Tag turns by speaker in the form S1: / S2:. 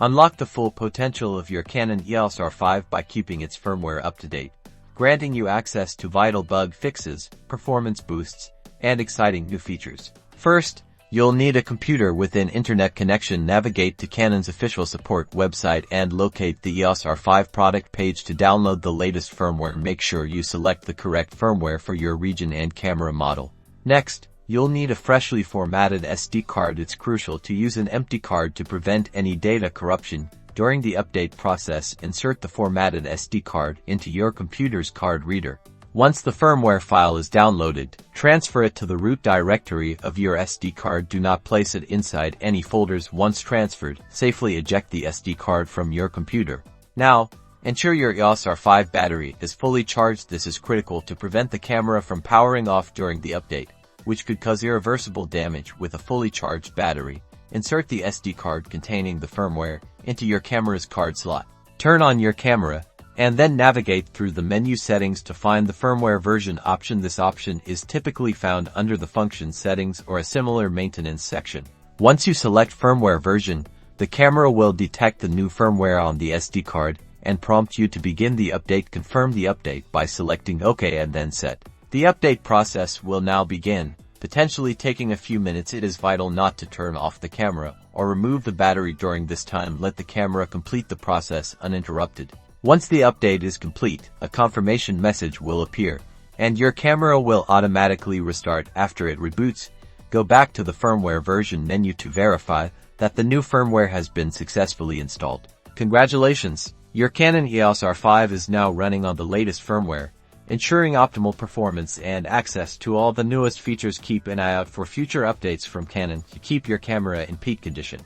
S1: Unlock the full potential of your Canon EOS R5 by keeping its firmware up to date, granting you access to vital bug fixes, performance boosts, and exciting new features. First, you'll need a computer with an internet connection. Navigate to Canon's official support website and locate the EOS R5 product page to download the latest firmware. Make sure you select the correct firmware for your region and camera model. Next, you'll need a freshly formatted SD card. It's crucial to use an empty card to prevent any data corruption. During the update process, insert the formatted SD card into your computer's card reader. Once the firmware file is downloaded, transfer it to the root directory of your SD card. Do not place it inside any folders. Once transferred, safely eject the SD card from your computer. Now, ensure your EOS R5 battery is fully charged. This is critical to prevent the camera from powering off during the update, which could cause irreversible damage. With a fully charged battery, insert the SD card containing the firmware into your camera's card slot. Turn on your camera, and then navigate through the menu settings to find the firmware version option. This option is typically found under the function settings or a similar maintenance section. Once you select firmware version, the camera will detect the new firmware on the SD card and prompt you to begin the update. Confirm the update by selecting OK and then Set. The update process will now begin, potentially taking a few minutes. It is vital not to turn off the camera or remove the battery during this time. Let the camera complete the process uninterrupted. Once the update is complete, a confirmation message will appear, and your camera will automatically restart. After it reboots, go back to the firmware version menu to verify that the new firmware has been successfully installed. Congratulations! Your Canon EOS R5 is now running on the latest firmware, ensuring optimal performance and access to all the newest features. Keep an eye out for future updates from Canon to keep your camera in peak condition.